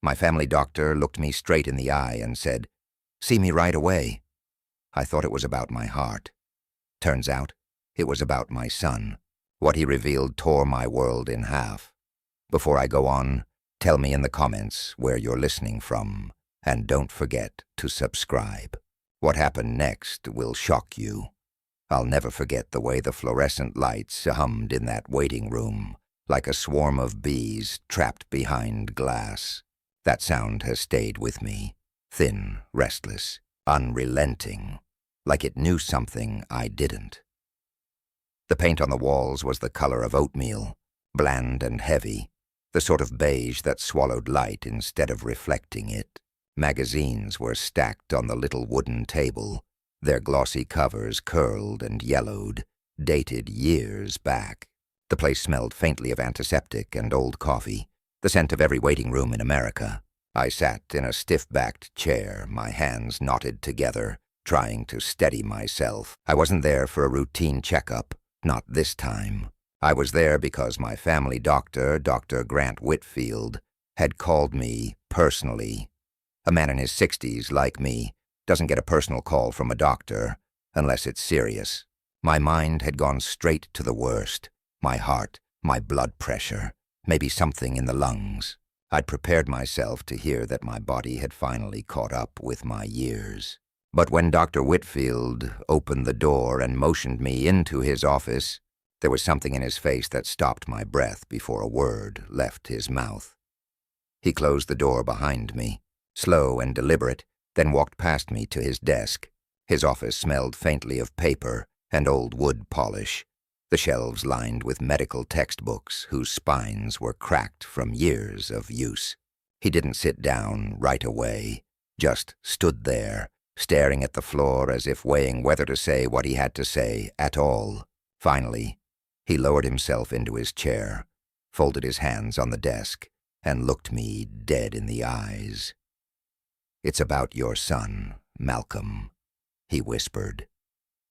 My family doctor looked me straight in the eye and said, "See me right away." I thought it was about my heart. Turns out, it was about my son. What he revealed tore my world in half. Before I go on, tell me in the comments where you're listening from, and don't forget to subscribe. What happened next will shock you. I'll never forget the way the fluorescent lights hummed in that waiting room, like a swarm of bees trapped behind glass. That sound has stayed with me, thin, restless, unrelenting, like it knew something I didn't. The paint on the walls was the color of oatmeal, bland and heavy, the sort of beige that swallowed light instead of reflecting it. Magazines were stacked on the little wooden table, their glossy covers curled and yellowed, dated years back. The place smelled faintly of antiseptic and old coffee, the scent of every waiting room in America. I sat in a stiff-backed chair, my hands knotted together, trying to steady myself. I wasn't there for a routine checkup, not this time. I was there because my family doctor, Dr. Grant Whitfield, had called me personally. A man in his 60s, like me, doesn't get a personal call from a doctor unless it's serious. My mind had gone straight to the worst. My heart, my blood pressure, maybe something in the lungs. I'd prepared myself to hear that my body had finally caught up with my years. But when Dr. Whitfield opened the door and motioned me into his office, there was something in his face that stopped my breath before a word left his mouth. He closed the door behind me, slow and deliberate, then walked past me to his desk. His office smelled faintly of paper and old wood polish, the shelves lined with medical textbooks whose spines were cracked from years of use. He didn't sit down right away, just stood there, staring at the floor as if weighing whether to say what he had to say at all. Finally, he lowered himself into his chair, folded his hands on the desk, and looked me dead in the eyes. "It's about your son, Malcolm," he whispered.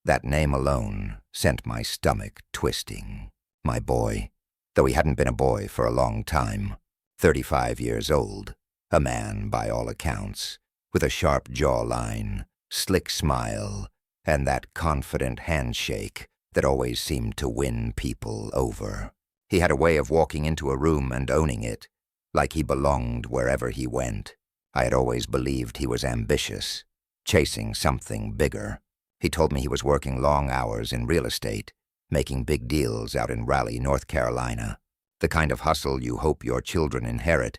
That name alone sent my stomach twisting. My boy, though he hadn't been a boy for a long time, 35 years old, a man by all accounts, with a sharp jawline, slick smile, and that confident handshake that always seemed to win people over. He had a way of walking into a room and owning it, like he belonged wherever he went. I had always believed he was ambitious, chasing something bigger. He told me he was working long hours in real estate, making big deals out in Raleigh, North Carolina, the kind of hustle you hope your children inherit.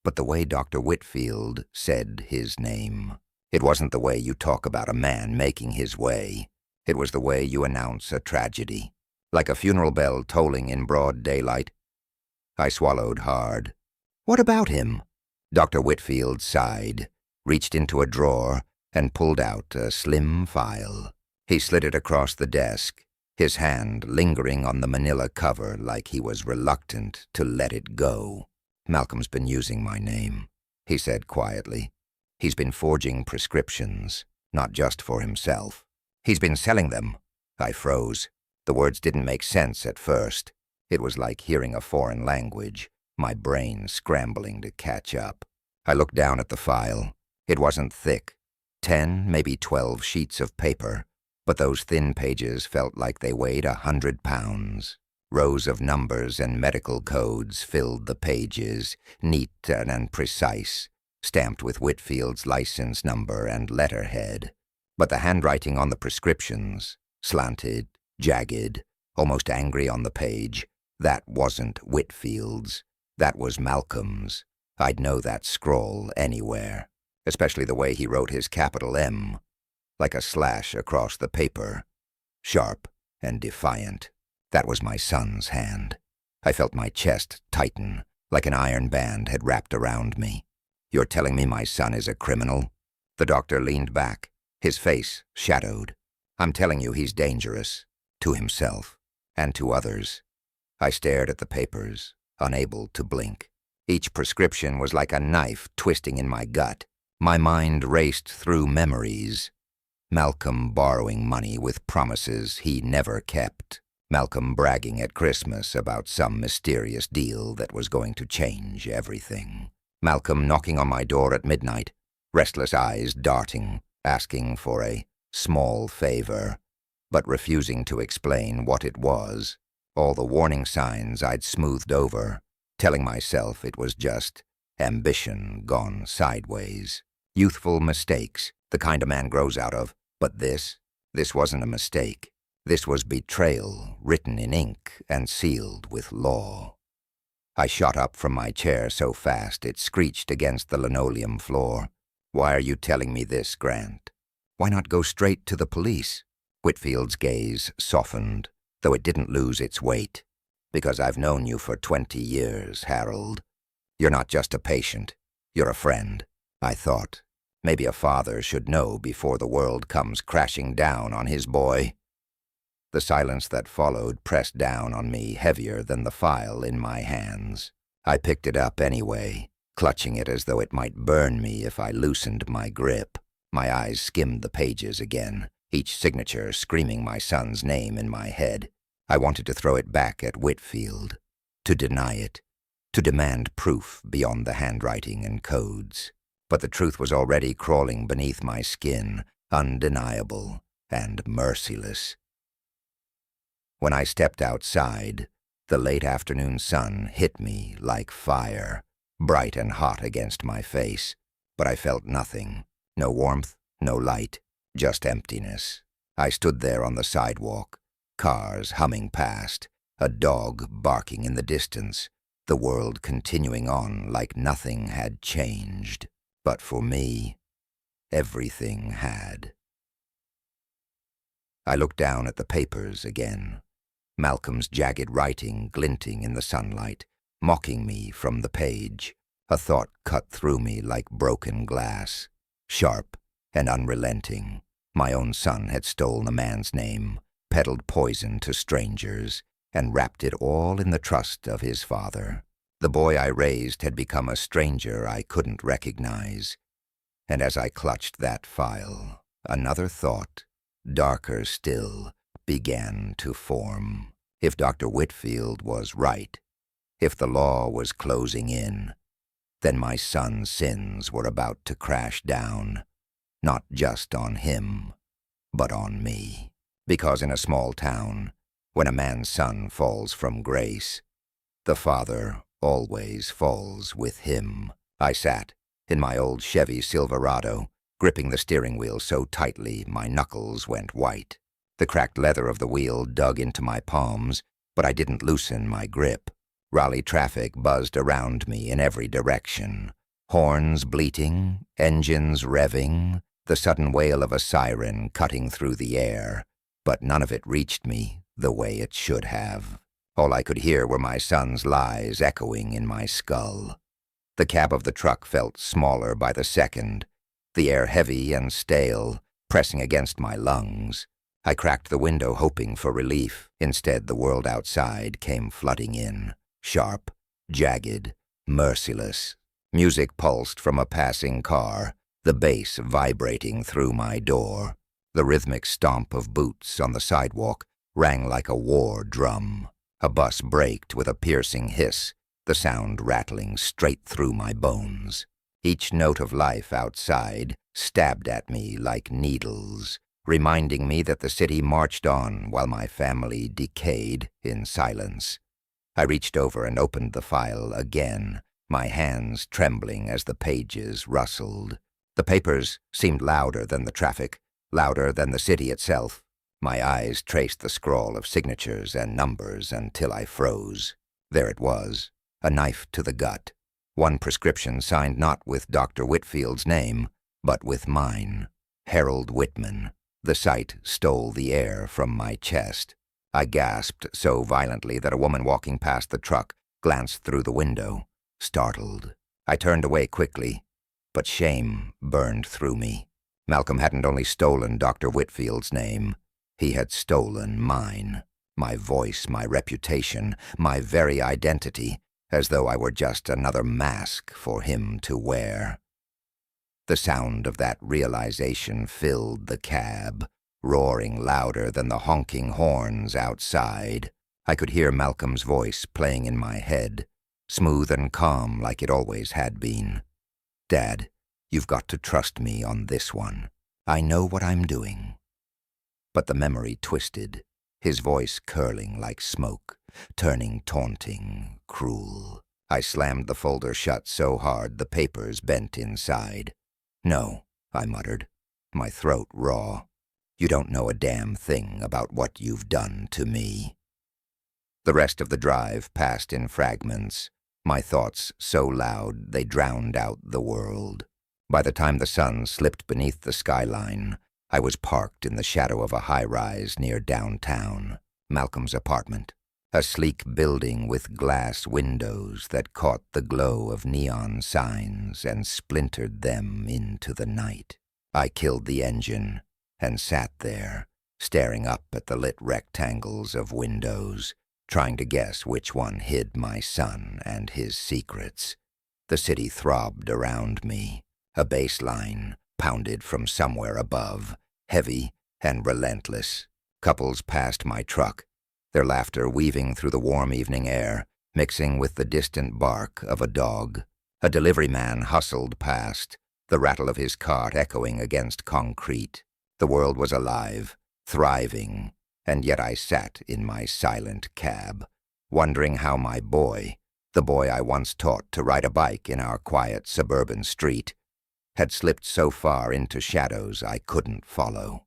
But the way Dr. Whitfield said his name, it wasn't the way you talk about a man making his way. It was the way you announce a tragedy, like a funeral bell tolling in broad daylight. I swallowed hard. "What about him?" Dr. Whitfield sighed, reached into a drawer, and pulled out a slim file. He slid it across the desk, his hand lingering on the manila cover like he was reluctant to let it go. "Malcolm's been using my name," he said quietly. "He's been forging prescriptions, not just for himself. He's been selling them." I froze. The words didn't make sense at first. It was like hearing a foreign language, my brain scrambling to catch up. I looked down at the file. It wasn't thick. 10, maybe 12 sheets of paper, but those thin pages felt like they weighed 100 pounds. Rows of numbers and medical codes filled the pages, neat and precise, stamped with Whitfield's license number and letterhead. But the handwriting on the prescriptions, slanted, jagged, almost angry on the page, that wasn't Whitfield's. That was Malcolm's. I'd know that scrawl anywhere, especially the way he wrote his capital M, like a slash across the paper, sharp and defiant. That was my son's hand. I felt my chest tighten, like an iron band had wrapped around me. "You're telling me my son is a criminal?" The doctor leaned back, his face shadowed. "I'm telling you he's dangerous, to himself and to others." I stared at the papers, unable to blink. Each prescription was like a knife twisting in my gut. My mind raced through memories. Malcolm borrowing money with promises he never kept. Malcolm bragging at Christmas about some mysterious deal that was going to change everything. Malcolm knocking on my door at midnight, restless eyes darting, asking for a small favor, but refusing to explain what it was. All the warning signs I'd smoothed over, telling myself it was just ambition gone sideways. Youthful mistakes, the kind a man grows out of. But this wasn't a mistake. This was betrayal written in ink and sealed with law. I shot up from my chair so fast it screeched against the linoleum floor. Why are you telling me this, Grant? Why not go straight to the police? Whitfield's gaze softened, though it didn't lose its weight. Because I've known you for 20 years, Harold. You're not just a patient. You're a friend. I thought, maybe a father should know before the world comes crashing down on his boy. The silence that followed pressed down on me heavier than the file in my hands. I picked it up anyway, clutching it as though it might burn me if I loosened my grip. My eyes skimmed the pages again, each signature screaming my son's name in my head. I wanted to throw it back at Whitfield, to deny it, to demand proof beyond the handwriting and codes. But the truth was already crawling beneath my skin, undeniable and merciless. When I stepped outside, the late afternoon sun hit me like fire, bright and hot against my face. But I felt nothing, no warmth, no light, just emptiness. I stood there on the sidewalk, cars humming past, a dog barking in the distance, the world continuing on like nothing had changed. But for me, everything had. I looked down at the papers again. Malcolm's jagged writing glinting in the sunlight, mocking me from the page. A thought cut through me like broken glass, sharp and unrelenting. My own son had stolen a man's name, peddled poison to strangers, and wrapped it all in the trust of his father. The boy I raised had become a stranger I couldn't recognize. And as I clutched that file, another thought, darker still, began to form. If Dr. Whitfield was right, if the law was closing in, then my son's sins were about to crash down, not just on him, but on me. Because in a small town, when a man's son falls from grace, the father always falls with him. I sat in my old Chevy Silverado, gripping the steering wheel so tightly my knuckles went white. The cracked leather of the wheel dug into my palms, but I didn't loosen my grip. Raleigh traffic buzzed around me in every direction. Horns bleating, engines revving, the sudden wail of a siren cutting through the air. But none of it reached me the way it should have. All I could hear were my son's lies echoing in my skull. The cab of the truck felt smaller by the second, the air heavy and stale, pressing against my lungs. I cracked the window hoping for relief. Instead, the world outside came flooding in, sharp, jagged, merciless. Music pulsed from a passing car, the bass vibrating through my door. The rhythmic stomp of boots on the sidewalk rang like a war drum. A bus braked with a piercing hiss, the sound rattling straight through my bones. Each note of life outside stabbed at me like needles, reminding me that the city marched on while my family decayed in silence. I reached over and opened the file again, my hands trembling as the pages rustled. The papers seemed louder than the traffic, louder than the city itself. My eyes traced the scrawl of signatures and numbers until I froze. There it was, a knife to the gut. One prescription signed not with Dr. Whitfield's name, but with mine, Harold Whitman. The sight stole the air from my chest. I gasped so violently that a woman walking past the truck glanced through the window, startled. I turned away quickly, but shame burned through me. Malcolm hadn't only stolen Dr. Whitfield's name, he had stolen mine, my voice, my reputation, my very identity, as though I were just another mask for him to wear. The sound of that realization filled the cab, roaring louder than the honking horns outside. I could hear Malcolm's voice playing in my head, smooth and calm like it always had been. "Dad, you've got to trust me on this one. I know what I'm doing." But the memory twisted, his voice curling like smoke, turning taunting, cruel. I slammed the folder shut so hard the papers bent inside. "No," I muttered, my throat raw. "You don't know a damn thing about what you've done to me." The rest of the drive passed in fragments, my thoughts so loud they drowned out the world. By the time the sun slipped beneath the skyline, I was parked in the shadow of a high-rise near downtown, Malcolm's apartment, a sleek building with glass windows that caught the glow of neon signs and splintered them into the night. I killed the engine and sat there, staring up at the lit rectangles of windows, trying to guess which one hid my son and his secrets. The city throbbed around me, a bass line pounded from somewhere above, heavy and relentless. Couples passed my truck, their laughter weaving through the warm evening air, mixing with the distant bark of a dog. A delivery man hustled past, the rattle of his cart echoing against concrete. The world was alive, thriving, and yet I sat in my silent cab, wondering how my boy, the boy I once taught to ride a bike in our quiet suburban street, had slipped so far into shadows I couldn't follow.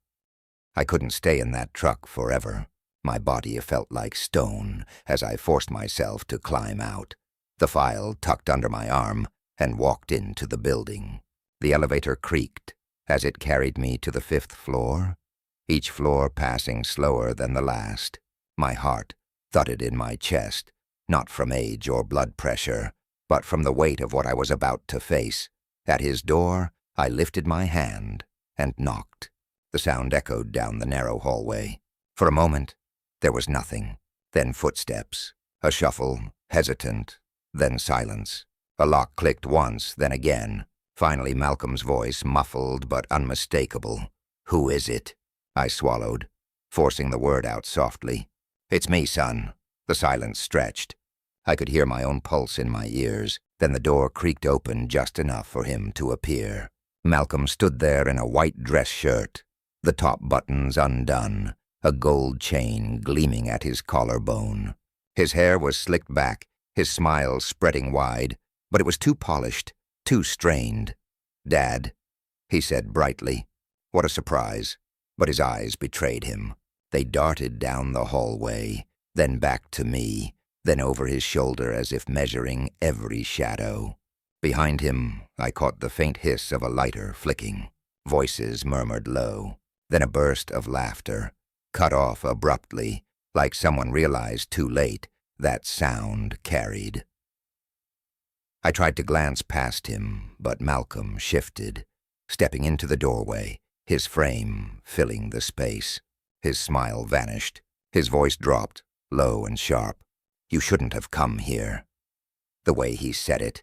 I couldn't stay in that truck forever. My body felt like stone as I forced myself to climb out, the file tucked under my arm, and walked into the building. The elevator creaked as it carried me to the 5th floor, each floor passing slower than the last. My heart thudded in my chest, not from age or blood pressure, but from the weight of what I was about to face. At his door, I lifted my hand and knocked. The sound echoed down the narrow hallway. For a moment, there was nothing. Then footsteps, a shuffle, hesitant, then silence. A lock clicked once, then again. Finally, Malcolm's voice, muffled but unmistakable. "Who is it?" I swallowed, forcing the word out softly. "It's me, son." The silence stretched. I could hear my own pulse in my ears. Then the door creaked open just enough for him to appear. Malcolm stood there in a white dress shirt, the top buttons undone, a gold chain gleaming at his collarbone. His hair was slicked back, his smile spreading wide, but it was too polished, too strained. "Dad," he said brightly. What a surprise, but his eyes betrayed him. They darted down the hallway, then back to me, then over his shoulder as if measuring every shadow. Behind him, I caught the faint hiss of a lighter flicking. Voices murmured low, then a burst of laughter, cut off abruptly, like someone realized too late that sound carried. I tried to glance past him, but Malcolm shifted, stepping into the doorway, his frame filling the space. His smile vanished. His voice dropped, low and sharp. "You shouldn't have come here." The way he said it,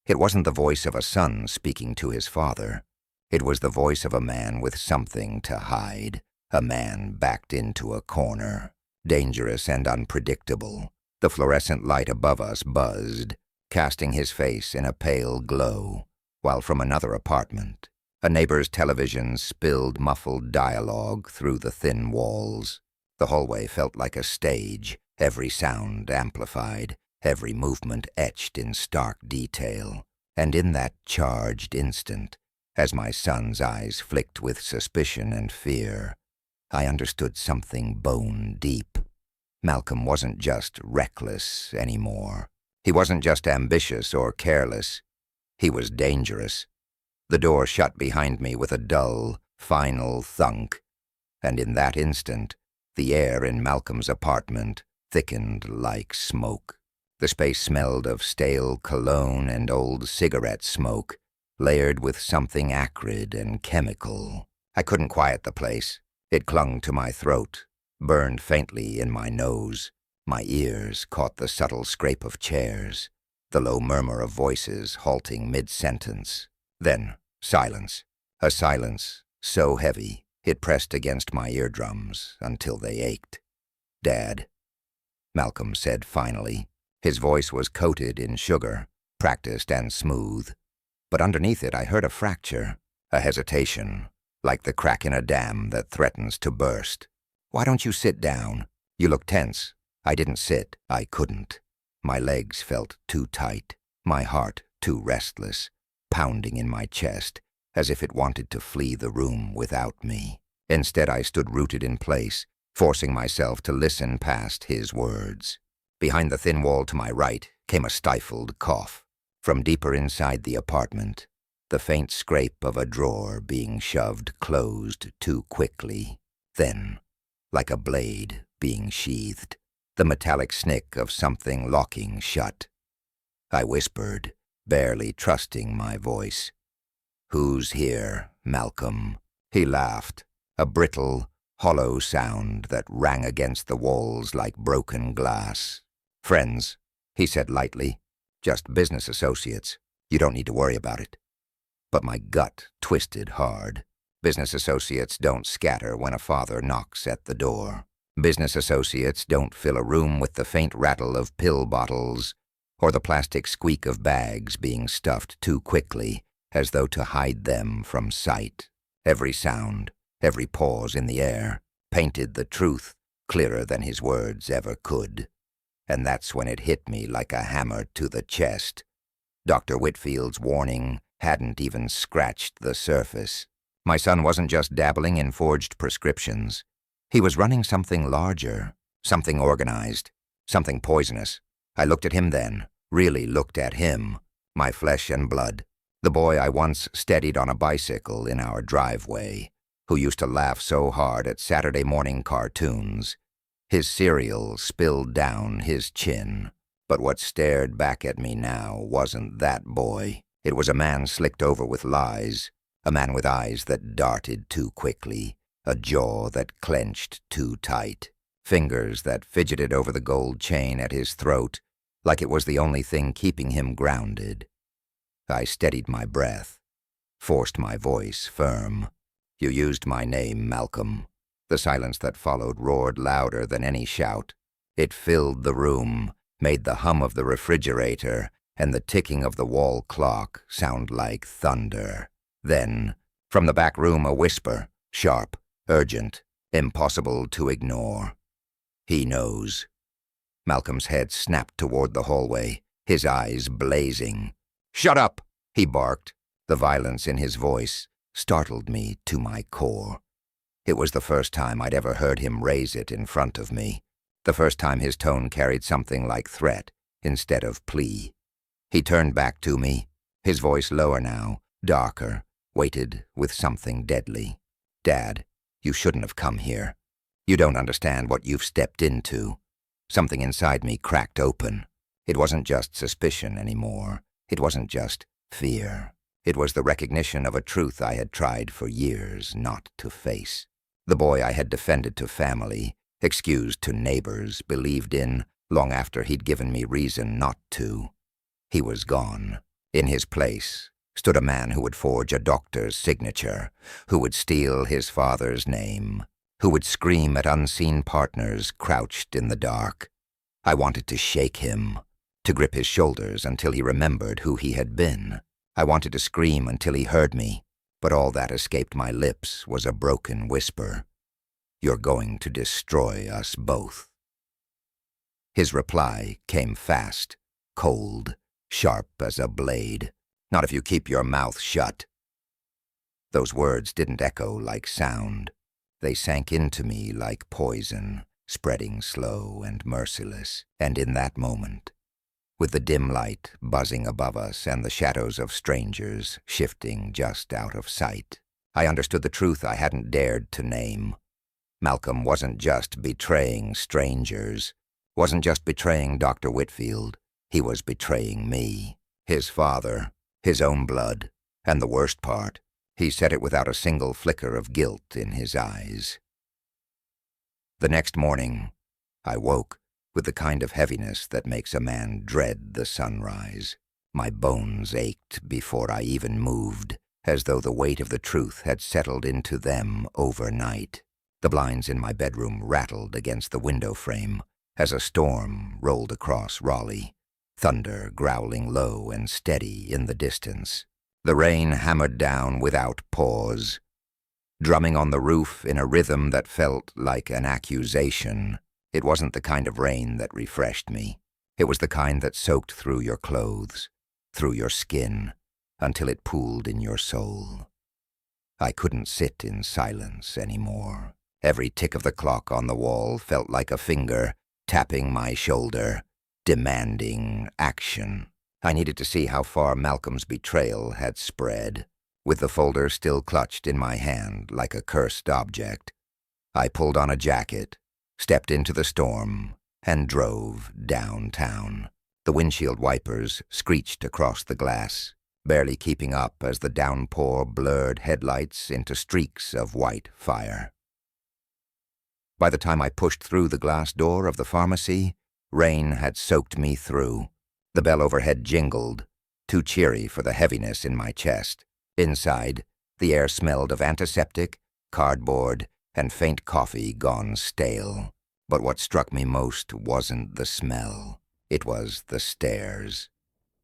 it wasn't the voice of a son speaking to his father. It was the voice of a man with something to hide, a man backed into a corner, dangerous and unpredictable. The fluorescent light above us buzzed, casting his face in a pale glow, while from another apartment, a neighbor's television spilled muffled dialogue through the thin walls. The hallway felt like a stage, every sound amplified, every movement etched in stark detail. And in that charged instant, as my son's eyes flicked with suspicion and fear, I understood something bone deep. Malcolm wasn't just reckless anymore. He wasn't just ambitious or careless. He was dangerous. The door shut behind me with a dull, final thunk, and in that instant, the air in Malcolm's apartment thickened like smoke. The space smelled of stale cologne and old cigarette smoke, layered with something acrid and chemical. I couldn't quiet the place. It clung to my throat, burned faintly in my nose. My ears caught the subtle scrape of chairs, the low murmur of voices halting mid-sentence. Then silence, a silence so heavy it pressed against my eardrums until they ached. "Dad," Malcolm said finally, His voice was coated in sugar, practiced and smooth. But underneath it I heard a fracture, a hesitation, like the crack in a dam that threatens to burst. "Why don't you sit down? You look tense." I didn't sit. I couldn't. My legs felt too tight, my heart too restless, pounding in my chest, as if it wanted to flee the room without me. Instead, I stood rooted in place, forcing myself to listen past his words. Behind the thin wall to my right came a stifled cough. From deeper inside the apartment, the faint scrape of a drawer being shoved closed too quickly. Then, like a blade being sheathed, the metallic snick of something locking shut. I whispered, barely trusting my voice. "Who's here, Malcolm?" He laughed, a brittle, hollow sound that rang against the walls like broken glass. "Friends," he said lightly. "Just business associates. You don't need to worry about it." But my gut twisted hard. Business associates don't scatter when a father knocks at the door. Business associates don't fill a room with the faint rattle of pill bottles or the plastic squeak of bags being stuffed too quickly as though to hide them from sight. Every sound, every pause in the air, painted the truth clearer than his words ever could. And that's when it hit me like a hammer to the chest. Dr. Whitfield's warning hadn't even scratched the surface. My son wasn't just dabbling in forged prescriptions. He was running something larger, something organized, something poisonous. I looked at him then, really looked at him, my flesh and blood, the boy I once steadied on a bicycle in our driveway, who used to laugh so hard at Saturday morning cartoons. His cereal spilled down his chin, but what stared back at me now wasn't that boy. It was a man slicked over with lies, a man with eyes that darted too quickly, a jaw that clenched too tight, fingers that fidgeted over the gold chain at his throat like it was the only thing keeping him grounded. I steadied my breath, forced my voice firm. "You used my name, Malcolm." The silence that followed roared louder than any shout. It filled the room, made the hum of the refrigerator and the ticking of the wall clock sound like thunder. Then, from the back room, a whisper, sharp, urgent, impossible to ignore. "He knows." Malcolm's head snapped toward the hallway, his eyes blazing. "Shut up!" he barked. The violence in his voice startled me to my core. It was the first time I'd ever heard him raise it in front of me, the first time his tone carried something like threat instead of plea. He turned back to me, his voice lower now, darker, weighted with something deadly. "Dad, you shouldn't have come here. You don't understand what you've stepped into." Something inside me cracked open. It wasn't just suspicion anymore. It wasn't just fear. It was the recognition of a truth I had tried for years not to face. The boy I had defended to family, excused to neighbors, believed in long after he'd given me reason not to. He was gone. In his place stood a man who would forge a doctor's signature, who would steal his father's name, who would scream at unseen partners crouched in the dark. I wanted to shake him, to grip his shoulders until he remembered who he had been. I wanted to scream until he heard me, but all that escaped my lips was a broken whisper. "You're going to destroy us both." His reply came fast, cold, sharp as a blade. "Not if you keep your mouth shut." Those words didn't echo like sound. They sank into me like poison, spreading slow and merciless. And in that moment, with the dim light buzzing above us and the shadows of strangers shifting just out of sight, I understood the truth I hadn't dared to name. Malcolm wasn't just betraying strangers, wasn't just betraying Dr. Whitfield. He was betraying me, his father, his own blood, and the worst part, he said it without a single flicker of guilt in his eyes. The next morning, I woke with the kind of heaviness that makes a man dread the sunrise. My bones ached before I even moved, as though the weight of the truth had settled into them overnight. The blinds in my bedroom rattled against the window frame, as a storm rolled across Raleigh, thunder growling low and steady in the distance. The rain hammered down without pause, drumming on the roof in a rhythm that felt like an accusation. It wasn't the kind of rain that refreshed me. It was the kind that soaked through your clothes, through your skin, until it pooled in your soul. I couldn't sit in silence anymore. Every tick of the clock on the wall felt like a finger tapping my shoulder, demanding action. I needed to see how far Malcolm's betrayal had spread. With the folder still clutched in my hand like a cursed object, I pulled on a jacket, stepped into the storm, and drove downtown. The windshield wipers screeched across the glass, barely keeping up as the downpour blurred headlights into streaks of white fire. By the time I pushed through the glass door of the pharmacy, rain had soaked me through. The bell overhead jingled, too cheery for the heaviness in my chest. Inside, the air smelled of antiseptic, cardboard, and faint coffee gone stale. But what struck me most wasn't the smell. It was the stares.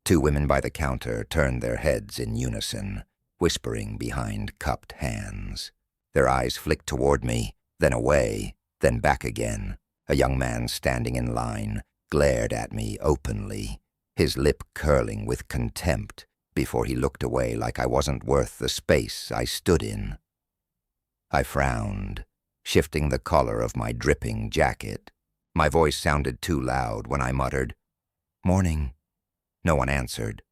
Two women by the counter turned their heads in unison, whispering behind cupped hands. Their eyes flicked toward me, then away, then back again. A young man standing in line glared at me openly, his lip curling with contempt before he looked away like I wasn't worth the space I stood in. I frowned, shifting the collar of my dripping jacket. My voice sounded too loud when I muttered, "Morning." No one answered.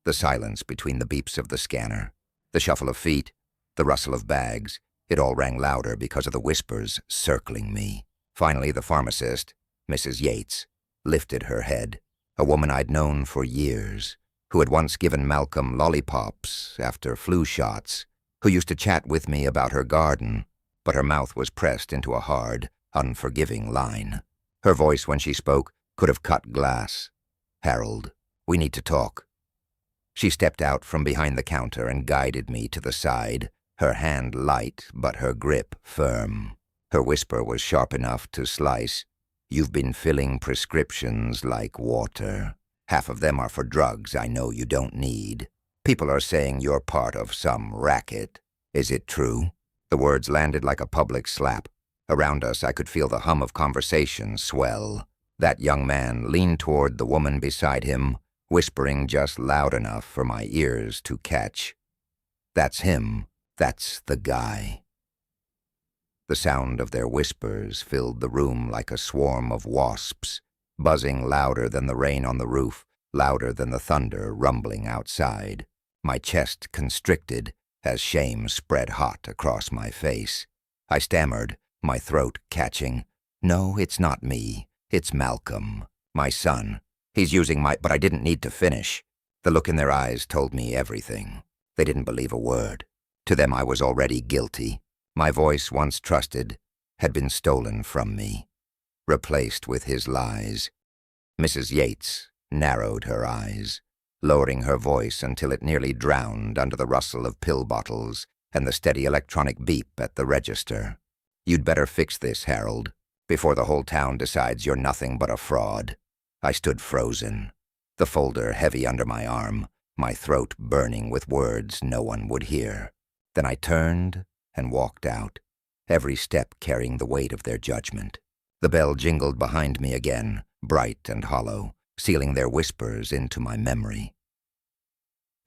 The silence between the beeps of the scanner, the shuffle of feet, the rustle of bags, it all rang louder because of the whispers circling me. Finally, the pharmacist, Mrs. Yates, lifted her head, a woman I'd known for years, who had once given Malcolm lollipops after flu shots, who used to chat with me about her garden, but her mouth was pressed into a hard, unforgiving line. Her voice when she spoke could have cut glass. "Harold, we need to talk." She stepped out from behind the counter and guided me to the side, her hand light but her grip firm. Her whisper was sharp enough to slice. "You've been filling prescriptions like water. Half of them are for drugs I know you don't need. People are saying you're part of some racket. Is it true?" The words landed like a public slap. Around us, I could feel the hum of conversation swell. That young man leaned toward the woman beside him, whispering just loud enough for my ears to catch. "That's him. That's the guy." The sound of their whispers filled the room like a swarm of wasps, buzzing louder than the rain on the roof, louder than the thunder rumbling outside. My chest constricted as shame spread hot across my face. I stammered, my throat catching. "No, it's not me. It's Malcolm, my son. He's using my—" But I didn't need to finish. The look in their eyes told me everything. They didn't believe a word. To them I was already guilty. My voice, once trusted, had been stolen from me, replaced with his lies. Mrs. Yates narrowed her eyes, lowering her voice until it nearly drowned under the rustle of pill bottles and the steady electronic beep at the register. "You'd better fix this, Harold, before the whole town decides you're nothing but a fraud." I stood frozen, the folder heavy under my arm, my throat burning with words no one would hear. Then I turned and walked out, every step carrying the weight of their judgment. The bell jingled behind me again, bright and hollow, sealing their whispers into my memory.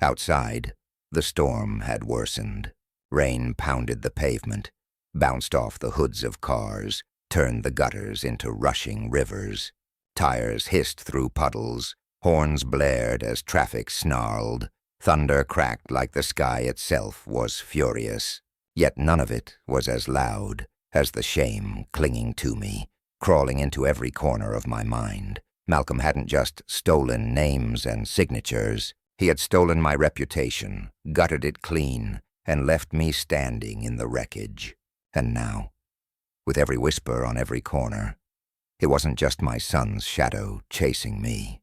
Outside, the storm had worsened. Rain pounded the pavement, bounced off the hoods of cars, turned the gutters into rushing rivers. Tires hissed through puddles, horns blared as traffic snarled, thunder cracked like the sky itself was furious. Yet none of it was as loud as the shame clinging to me, crawling into every corner of my mind. Malcolm hadn't just stolen names and signatures. He had stolen my reputation, gutted it clean, and left me standing in the wreckage. And now, with every whisper on every corner, it wasn't just my son's shadow chasing me.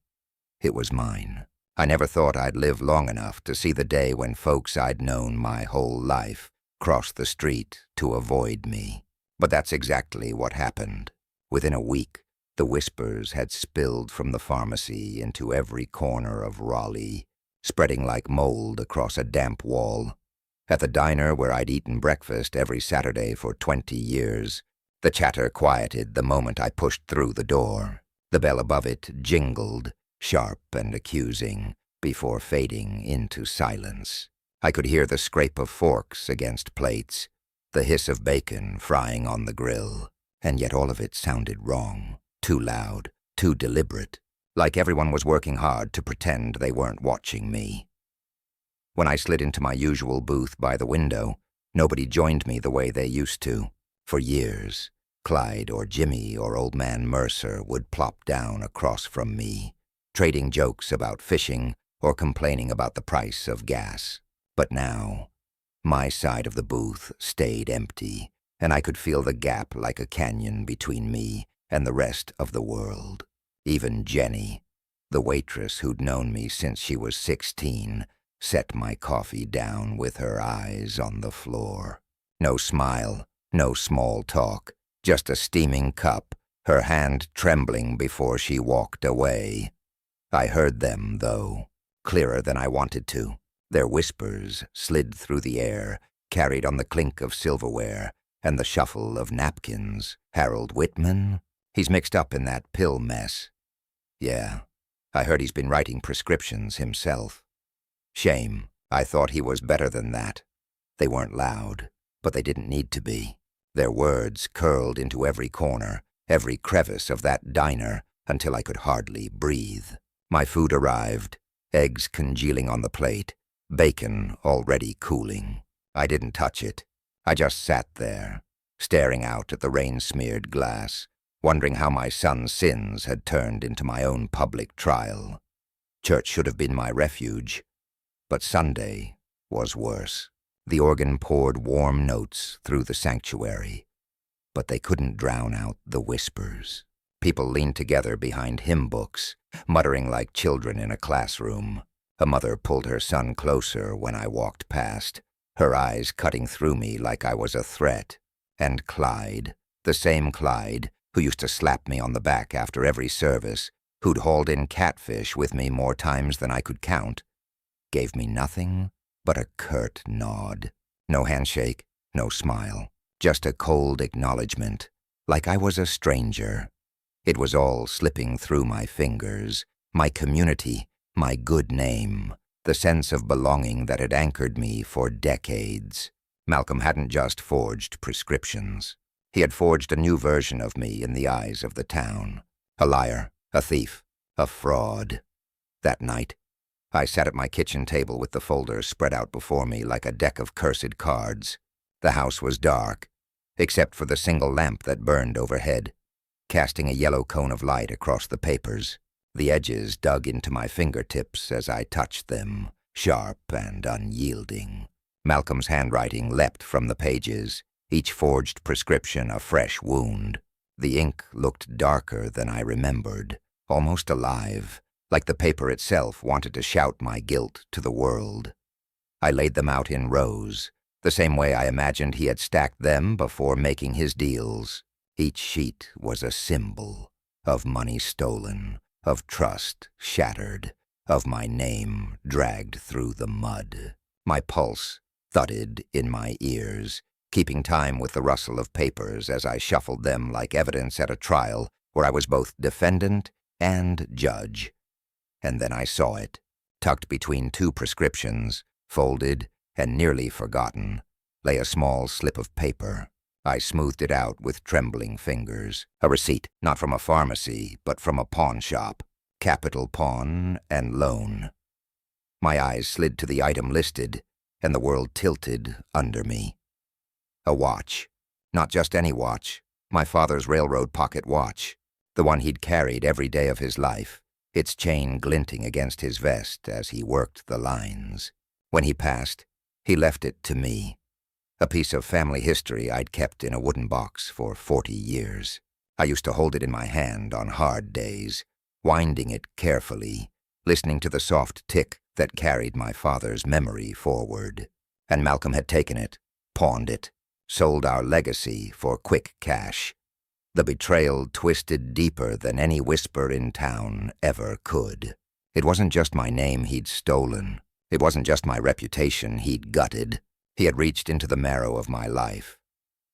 It was mine. I never thought I'd live long enough to see the day when folks I'd known my whole life crossed the street to avoid me. But that's exactly what happened. Within a week, The whispers had spilled from the pharmacy into every corner of Raleigh, spreading like mold across a damp wall. At the diner where I'd eaten breakfast every Saturday for 20 years, the chatter quieted the moment I pushed through the door. The bell above it jingled, sharp and accusing, before fading into silence. I could hear the scrape of forks against plates, the hiss of bacon frying on the grill, and yet all of it sounded wrong, too loud, too deliberate, like everyone was working hard to pretend they weren't watching me. When I slid into my usual booth by the window, nobody joined me the way they used to. For years, Clyde or Jimmy or Old Man Mercer would plop down across from me, trading jokes about fishing or complaining about the price of gas. But now, my side of the booth stayed empty, and I could feel the gap like a canyon between me and the rest of the world. Even Jenny, the waitress who'd known me since she was 16, set my coffee down with her eyes on the floor. No smile, no small talk, just a steaming cup, her hand trembling before she walked away. I heard them, though, clearer than I wanted to. Their whispers slid through the air, carried on the clink of silverware and the shuffle of napkins. Harold Whitman? He's mixed up in that pill mess. Yeah, I heard he's been writing prescriptions himself. Shame. I thought he was better than that. They weren't loud, but they didn't need to be. Their words curled into every corner, every crevice of that diner, until I could hardly breathe. My food arrived, eggs congealing on the plate, bacon already cooling. I didn't touch it. I just sat there, staring out at the rain-smeared glass, wondering how my son's sins had turned into my own public trial. Church should have been my refuge, but Sunday was worse. The organ poured warm notes through the sanctuary, but they couldn't drown out the whispers. People leaned together behind hymn books, muttering like children in a classroom. A mother pulled her son closer when I walked past, her eyes cutting through me like I was a threat. And Clyde, the same Clyde who used to slap me on the back after every service, who'd hauled in catfish with me more times than I could count, gave me nothing but a curt nod. No handshake, no smile, just a cold acknowledgement, like I was a stranger. It was all slipping through my fingers, my community, my good name, the sense of belonging that had anchored me for decades. Malcolm hadn't just forged prescriptions. He had forged a new version of me in the eyes of the town. A liar, a thief, a fraud. That night, I sat at my kitchen table with the folders spread out before me like a deck of cursed cards. The house was dark, except for the single lamp that burned overhead, casting a yellow cone of light across the papers. The edges dug into my fingertips as I touched them, sharp and unyielding. Malcolm's handwriting leapt from the pages, each forged prescription a fresh wound. The ink looked darker than I remembered, almost alive, like the paper itself wanted to shout my guilt to the world. I laid them out in rows, the same way I imagined he had stacked them before making his deals. Each sheet was a symbol of money stolen, of trust shattered, of my name dragged through the mud. My pulse thudded in my ears, keeping time with the rustle of papers as I shuffled them like evidence at a trial where I was both defendant and judge. And then I saw it, tucked between two prescriptions, folded and nearly forgotten, lay a small slip of paper. I smoothed it out with trembling fingers. A receipt, not from a pharmacy, but from a pawn shop. Capital Pawn and Loan. My eyes slid to the item listed, and the world tilted under me. A watch. Not just any watch. My father's railroad pocket watch. The one he'd carried every day of his life, its chain glinting against his vest as he worked the lines. When he passed, he left it to me. A piece of family history I'd kept in a wooden box for 40 years. I used to hold it in my hand on hard days, winding it carefully, listening to the soft tick that carried my father's memory forward. And Malcolm had taken it, pawned it, sold our legacy for quick cash. The betrayal twisted deeper than any whisper in town ever could. It wasn't just my name he'd stolen. It wasn't just my reputation he'd gutted. He had reached into the marrow of my life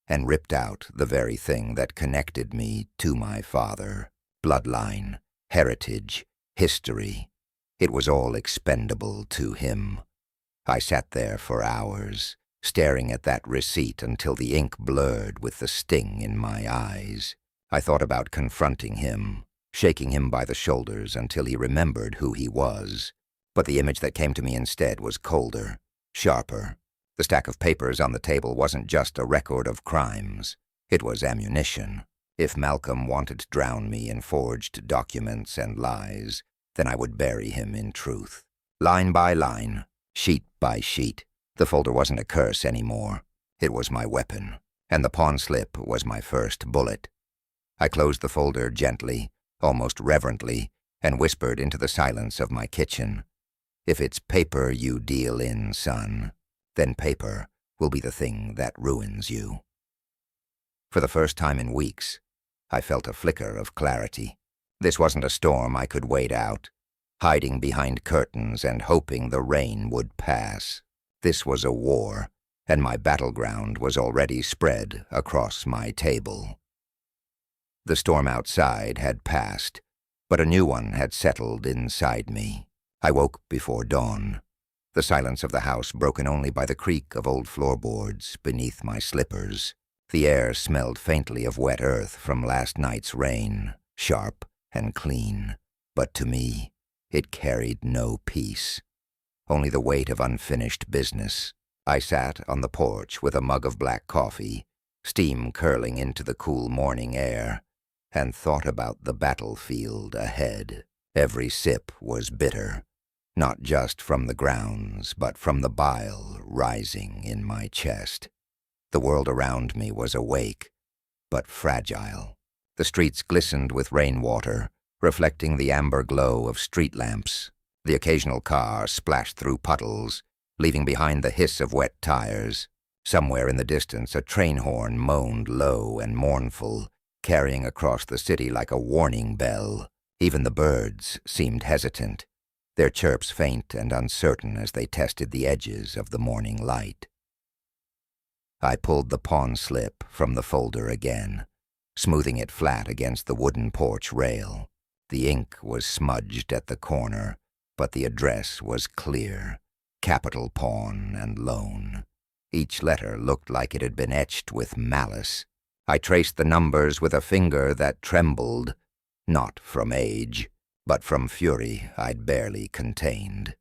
and ripped out the very thing that connected me to my father. Bloodline, heritage, history. It was all expendable to him. I sat there for hours, staring at that receipt until the ink blurred with the sting in my eyes. I thought about confronting him, shaking him by the shoulders until he remembered who he was. But the image that came to me instead was colder, sharper. The stack of papers on the table wasn't just a record of crimes. It was ammunition. If Malcolm wanted to drown me in forged documents and lies, then I would bury him in truth. Line by line, sheet by sheet. The folder wasn't a curse anymore. It was my weapon, and the pawn slip was my first bullet. I closed the folder gently, almost reverently, and whispered into the silence of my kitchen. If it's paper you deal in, son, then paper will be the thing that ruins you. For the first time in weeks, I felt a flicker of clarity. This wasn't a storm I could wait out, hiding behind curtains and hoping the rain would pass. This was a war, and my battleground was already spread across my table. The storm outside had passed, but a new one had settled inside me. I woke before dawn, the silence of the house broken only by the creak of old floorboards beneath my slippers. The air smelled faintly of wet earth from last night's rain, sharp and clean, but to me, it carried no peace, only the weight of unfinished business. I sat on the porch with a mug of black coffee, steam curling into the cool morning air, and thought about the battlefield ahead. Every sip was bitter, not just from the grounds, but from the bile rising in my chest. The world around me was awake, but fragile. The streets glistened with rainwater, reflecting the amber glow of street lamps. The occasional car splashed through puddles, leaving behind the hiss of wet tires. Somewhere in the distance, a train horn moaned low and mournful, carrying across the city like a warning bell. Even the birds seemed hesitant, their chirps faint and uncertain as they tested the edges of the morning light. I pulled the pawn slip from the folder again, smoothing it flat against the wooden porch rail. The ink was smudged at the corner, but the address was clear. Capital Pawn and Loan. Each letter looked like it had been etched with malice. I traced the numbers with a finger that trembled, not from age, but from fury I'd barely contained.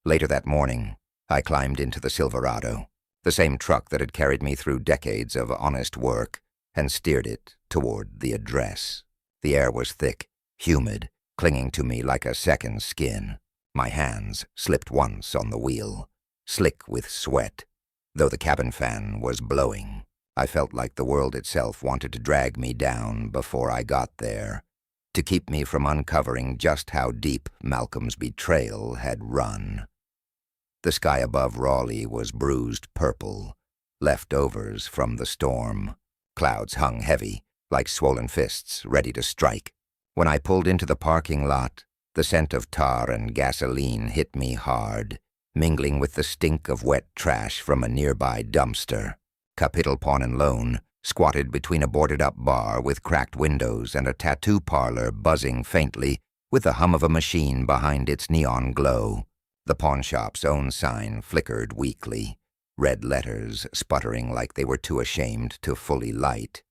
Later that morning, I climbed into the Silverado, the same truck that had carried me through decades of honest work, and steered it toward the address. The air was thick, humid, clinging to me like a second skin. My hands slipped once on the wheel, slick with sweat. Though the cabin fan was blowing, I felt like the world itself wanted to drag me down before I got there, to keep me from uncovering just how deep Malcolm's betrayal had run. The sky above Raleigh was bruised purple, leftovers from the storm. Clouds hung heavy, like swollen fists ready to strike. When I pulled into the parking lot, the scent of tar and gasoline hit me hard, mingling with the stink of wet trash from a nearby dumpster. Capital Pawn and Loan squatted between a boarded-up bar with cracked windows and a tattoo parlor buzzing faintly with the hum of a machine behind its neon glow. The pawnshop's own sign flickered weakly, red letters sputtering like they were too ashamed to fully light.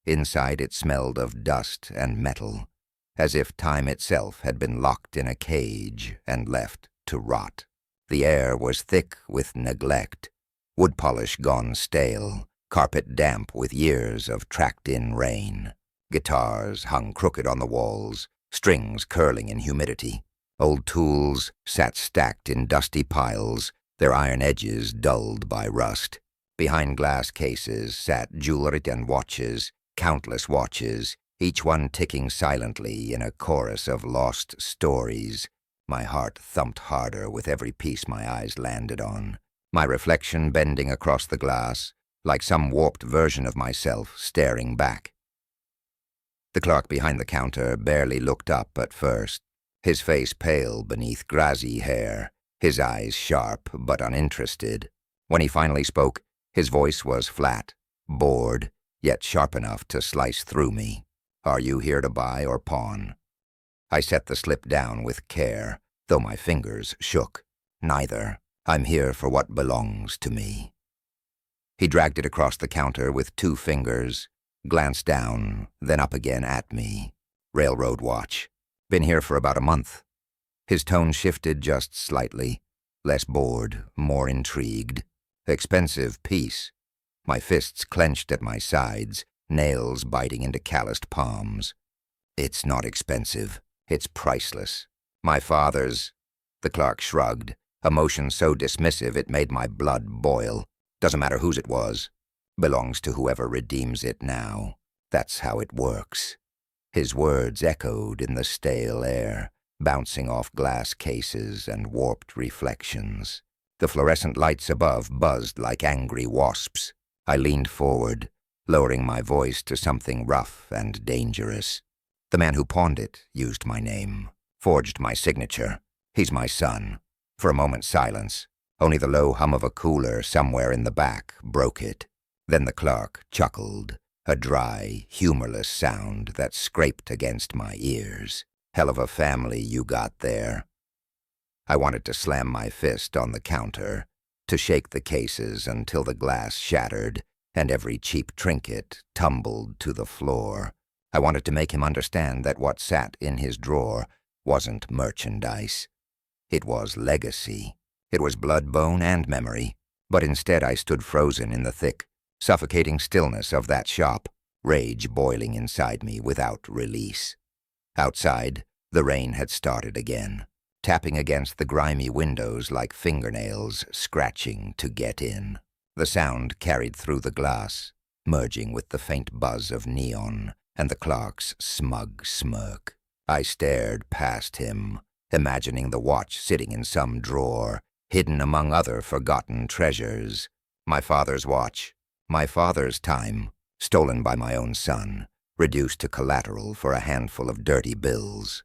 Inside it smelled of dust and metal, as if time itself had been locked in a cage and left to rot. The air was thick with neglect, wood polish gone stale, carpet damp with years of tracked-in rain. Guitars hung crooked on the walls, strings curling in humidity. Old tools sat stacked in dusty piles, their iron edges dulled by rust. Behind glass cases sat jewelry and watches, countless watches, each one ticking silently in a chorus of lost stories. My heart thumped harder with every piece my eyes landed on. My reflection bending across the glass, like some warped version of myself staring back. The clerk behind the counter barely looked up at first, his face pale beneath grassy hair, his eyes sharp but uninterested. When he finally spoke, his voice was flat, bored, yet sharp enough to slice through me. "Are you here to buy or pawn?" I set the slip down with care, though my fingers shook. "Neither. I'm here for what belongs to me." He dragged it across the counter with 2 fingers, glanced down, then up again at me. "Railroad watch. Been here for about a month." His tone shifted just slightly, less bored, more intrigued. "Expensive piece." My fists clenched at my sides, nails biting into calloused palms. "It's not expensive. It's priceless. My father's—" The clerk shrugged, emotion so dismissive it made my blood boil. "Doesn't matter whose it was. Belongs to whoever redeems it now. That's how it works." His words echoed in the stale air, bouncing off glass cases and warped reflections. The fluorescent lights above buzzed like angry wasps. I leaned forward, lowering my voice to something rough and dangerous. "The man who pawned it used my name, forged my signature. He's my son." For a moment, silence. Only the low hum of a cooler somewhere in the back broke it. Then the clerk chuckled, a dry, humorless sound that scraped against my ears. "Hell of a family you got there." I wanted to slam my fist on the counter, to shake the cases until the glass shattered and every cheap trinket tumbled to the floor. I wanted to make him understand that what sat in his drawer wasn't merchandise. It was legacy. It was blood, bone, and memory. But instead I stood frozen in the thick, suffocating stillness of that shop, rage boiling inside me without release. Outside, the rain had started again, tapping against the grimy windows like fingernails scratching to get in. The sound carried through the glass, merging with the faint buzz of neon and the clerk's smug smirk. I stared past him, imagining the watch sitting in some drawer, hidden among other forgotten treasures. My father's watch, my father's time, stolen by my own son, reduced to collateral for a handful of dirty bills.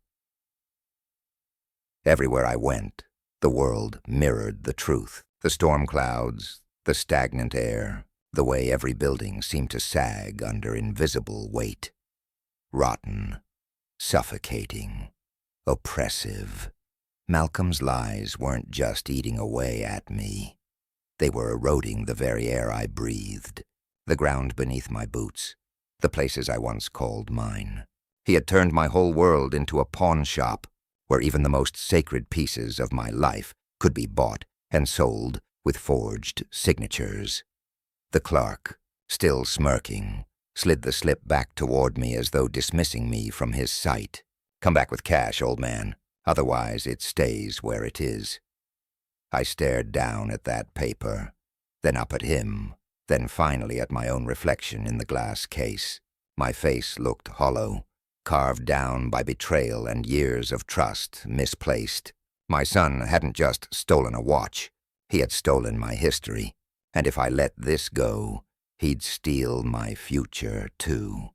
Everywhere I went, the world mirrored the truth. The storm clouds, the stagnant air, the way every building seemed to sag under invisible weight. Rotten, suffocating, oppressive. Malcolm's lies weren't just eating away at me. They were eroding the very air I breathed, the ground beneath my boots, the places I once called mine. He had turned my whole world into a pawn shop, where even the most sacred pieces of my life could be bought and sold with forged signatures. The clerk, still smirking, slid the slip back toward me as though dismissing me from his sight. "Come back with cash, old man. Otherwise it stays where it is." I stared down at that paper, then up at him, then finally at my own reflection in the glass case. My face looked hollow, carved down by betrayal and years of trust misplaced. My son hadn't just stolen a watch, he had stolen my history, and if I let this go, he'd steal my future too.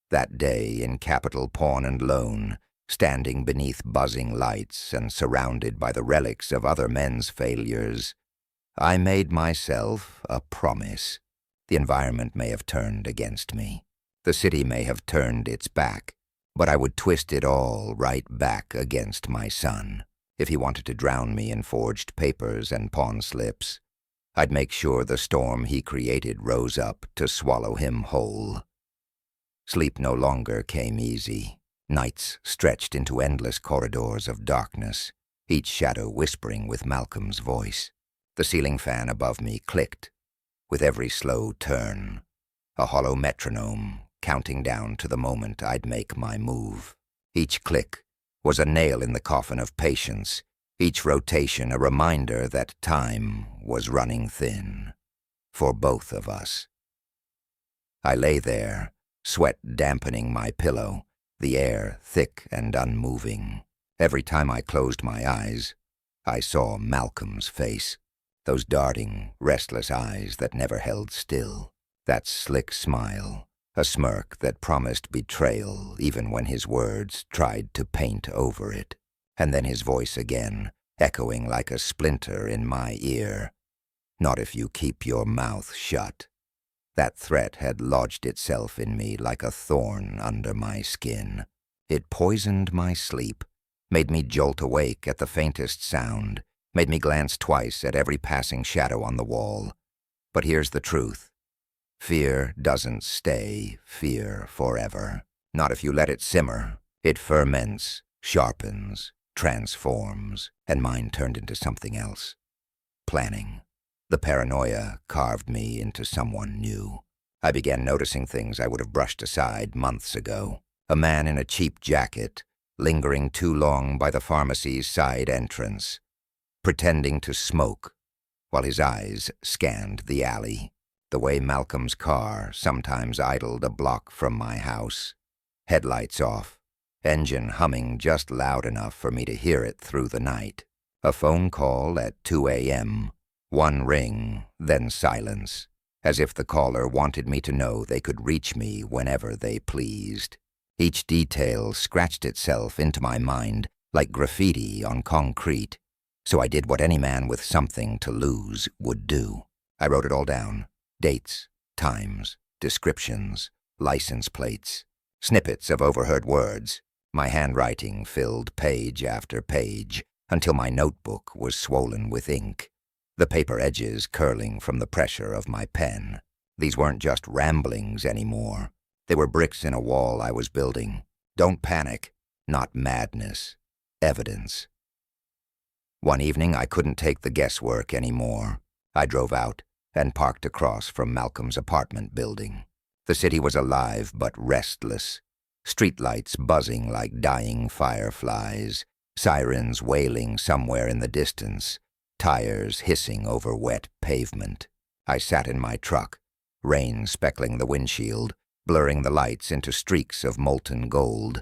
That day in Capital Pawn and Loan, standing beneath buzzing lights and surrounded by the relics of other men's failures, I made myself a promise. The environment may have turned against me. The city may have turned its back, but I would twist it all right back against my son. If he wanted to drown me in forged papers and pawn slips, I'd make sure the storm he created rose up to swallow him whole. Sleep no longer came easy. Nights stretched into endless corridors of darkness, each shadow whispering with Malcolm's voice. The ceiling fan above me clicked with every slow turn, a hollow metronome counting down to the moment I'd make my move. Each click was a nail in the coffin of patience, each rotation a reminder that time was running thin for both of us. I lay there, sweat dampening my pillow, the air thick and unmoving. Every time I closed my eyes, I saw Malcolm's face. Those darting, restless eyes that never held still. That slick smile, a smirk that promised betrayal even when his words tried to paint over it. And then his voice again, echoing like a splinter in my ear. Not if you keep your mouth shut. That threat had lodged itself in me like a thorn under my skin. It poisoned my sleep, made me jolt awake at the faintest sound, made me glance twice at every passing shadow on the wall. But here's the truth. Fear doesn't stay fear forever. Not if you let it simmer. It ferments, sharpens, transforms, and mine turned into something else. Planning. The paranoia carved me into someone new. I began noticing things I would have brushed aside months ago. A man in a cheap jacket, lingering too long by the pharmacy's side entrance, pretending to smoke while his eyes scanned the alley. The way Malcolm's car sometimes idled a block from my house. Headlights off, engine humming just loud enough for me to hear it through the night. A phone call at 2 a.m., one ring, then silence, as if the caller wanted me to know they could reach me whenever they pleased. Each detail scratched itself into my mind like graffiti on concrete, so I did what any man with something to lose would do. I wrote it all down. Dates, times, descriptions, license plates, snippets of overheard words. My handwriting filled page after page until my notebook was swollen with ink, the paper edges curling from the pressure of my pen. These weren't just ramblings anymore. They were bricks in a wall I was building. Don't panic. Not madness. Evidence. One evening I couldn't take the guesswork anymore. I drove out and parked across from Malcolm's apartment building. The city was alive but restless. Streetlights buzzing like dying fireflies, sirens wailing somewhere in the distance, tires hissing over wet pavement. I sat in my truck, rain speckling the windshield, blurring the lights into streaks of molten gold.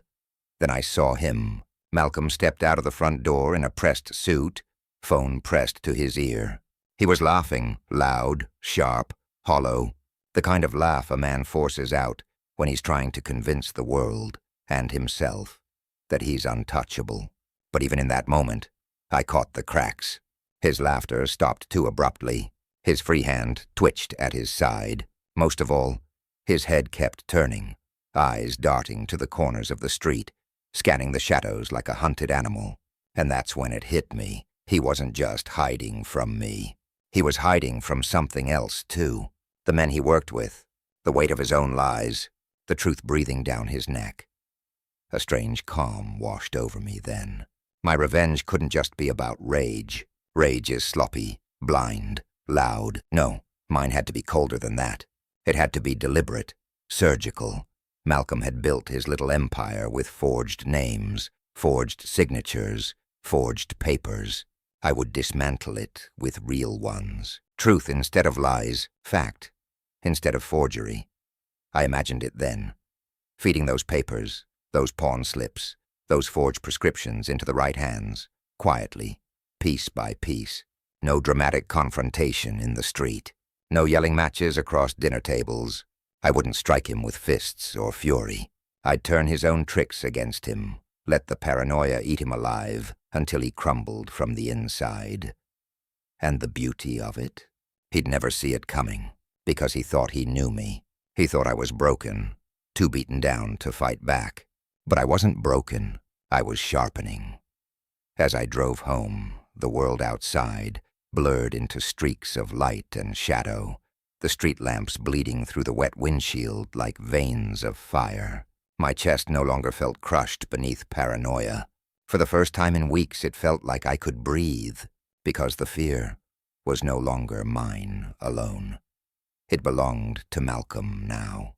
Then I saw him. Malcolm stepped out of the front door in a pressed suit, phone pressed to his ear. He was laughing, loud, sharp, hollow, the kind of laugh a man forces out when he's trying to convince the world, and himself, that he's untouchable. But even in that moment, I caught the cracks. His laughter stopped too abruptly. His free hand twitched at his side. Most of all, his head kept turning, eyes darting to the corners of the street, scanning the shadows like a hunted animal. And that's when it hit me. He wasn't just hiding from me. He was hiding from something else, too. The men he worked with, the weight of his own lies, the truth breathing down his neck. A strange calm washed over me then. My revenge couldn't just be about rage. Rage is sloppy, blind, loud. No, mine had to be colder than that. It had to be deliberate, surgical. Malcolm had built his little empire with forged names, forged signatures, forged papers. I would dismantle it with real ones. Truth instead of lies, fact instead of forgery. I imagined it then, feeding those papers, those pawn slips, those forged prescriptions into the right hands, quietly, piece by piece. No dramatic confrontation in the street. No yelling matches across dinner tables. I wouldn't strike him with fists or fury. I'd turn his own tricks against him, let the paranoia eat him alive until he crumbled from the inside. And the beauty of it? He'd never see it coming, because he thought he knew me. He thought I was broken, too beaten down to fight back. But I wasn't broken. I was sharpening. As I drove home, the world outside blurred into streaks of light and shadow, the street lamps bleeding through the wet windshield like veins of fire. My chest no longer felt crushed beneath paranoia. For the first time in weeks, it felt like I could breathe, because the fear was no longer mine alone. It belonged to Malcolm now.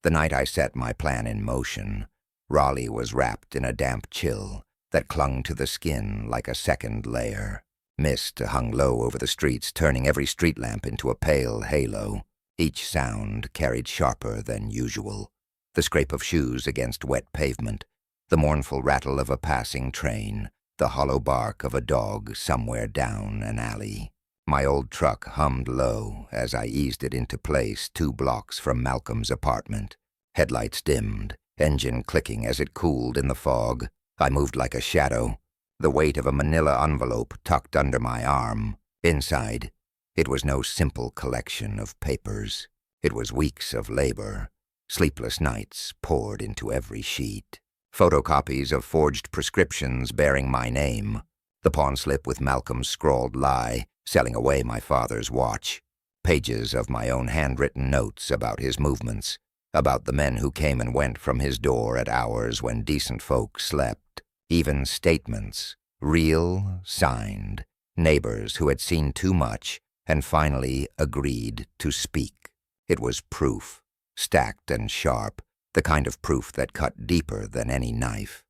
The night I set my plan in motion, Raleigh was wrapped in a damp chill that clung to the skin like a second layer. Mist hung low over the streets, turning every street lamp into a pale halo. Each sound carried sharper than usual. The scrape of shoes against wet pavement, the mournful rattle of a passing train, the hollow bark of a dog somewhere down an alley. My old truck hummed low as I eased it into place 2 blocks from Malcolm's apartment. Headlights dimmed, engine clicking as it cooled in the fog. I moved like a shadow, the weight of a manila envelope tucked under my arm. Inside, it was no simple collection of papers. It was weeks of labor, sleepless nights poured into every sheet. Photocopies of forged prescriptions bearing my name. The pawn slip with Malcolm's scrawled lie, selling away my father's watch. Pages of my own handwritten notes about his movements, about the men who came and went from his door at hours when decent folk slept. Even statements, real, signed, neighbors who had seen too much and finally agreed to speak. It was proof, stacked and sharp, the kind of proof that cut deeper than any knife.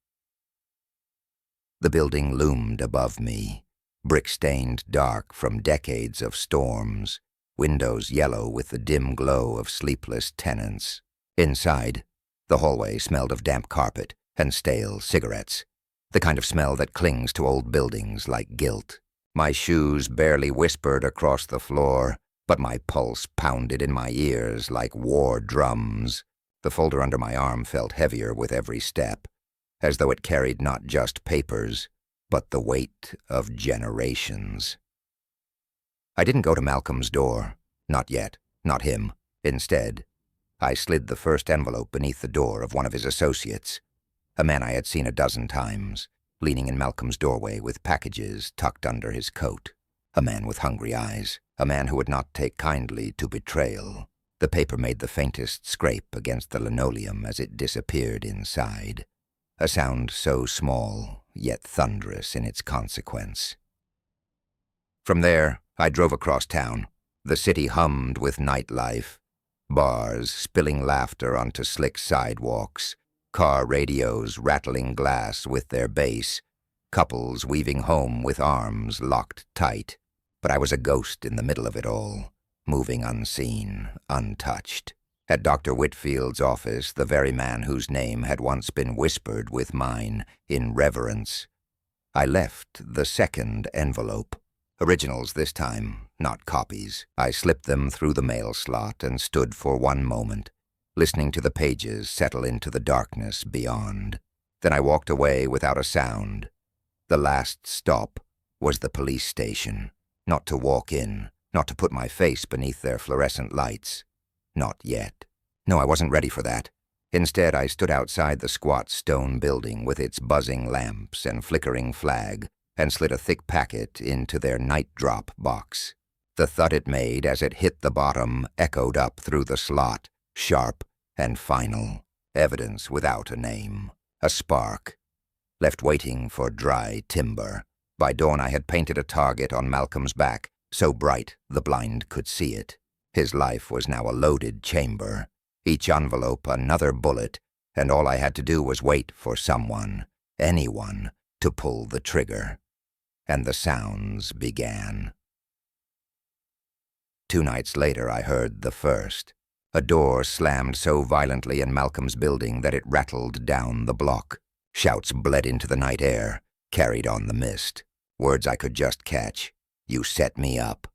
The building loomed above me, brick-stained dark from decades of storms, windows yellow with the dim glow of sleepless tenants. Inside, the hallway smelled of damp carpet and stale cigarettes, the kind of smell that clings to old buildings like guilt. My shoes barely whispered across the floor, but my pulse pounded in my ears like war drums. The folder under my arm felt heavier with every step, as though it carried not just papers, but the weight of generations. I didn't go to Malcolm's door. Not yet. Not him. Instead, I slid the first envelope beneath the door of one of his associates, a man I had seen a dozen times, leaning in Malcolm's doorway with packages tucked under his coat. A man with hungry eyes, a man who would not take kindly to betrayal. The paper made the faintest scrape against the linoleum as it disappeared inside, a sound so small, yet thunderous in its consequence. From there, I drove across town. The city hummed with nightlife, bars spilling laughter onto slick sidewalks, car radios rattling glass with their bass, couples weaving home with arms locked tight. But I was a ghost in the middle of it all, moving unseen, untouched. At Dr. Whitfield's office, the very man whose name had once been whispered with mine in reverence, I left the second envelope. Originals this time, not copies. I slipped them through the mail slot and stood for one moment, listening to the pages settle into the darkness beyond. Then I walked away without a sound. The last stop was the police station. Not to walk in, not to put my face beneath their fluorescent lights. Not yet. No, I wasn't ready for that. Instead, I stood outside the squat stone building with its buzzing lamps and flickering flag, and slid a thick packet into their night drop box. The thud it made as it hit the bottom echoed up through the slot, sharp and final. Evidence without a name. A spark, left waiting for dry timber. By dawn I had painted a target on Malcolm's back, so bright the blind could see it. His life was now a loaded chamber, each envelope another bullet, and all I had to do was wait for someone, anyone, to pull the trigger. And the sounds began. 2 nights later I heard the first. A door slammed so violently in Malcolm's building that it rattled down the block. Shouts bled into the night air, carried on the mist. Words I could just catch. You set me up.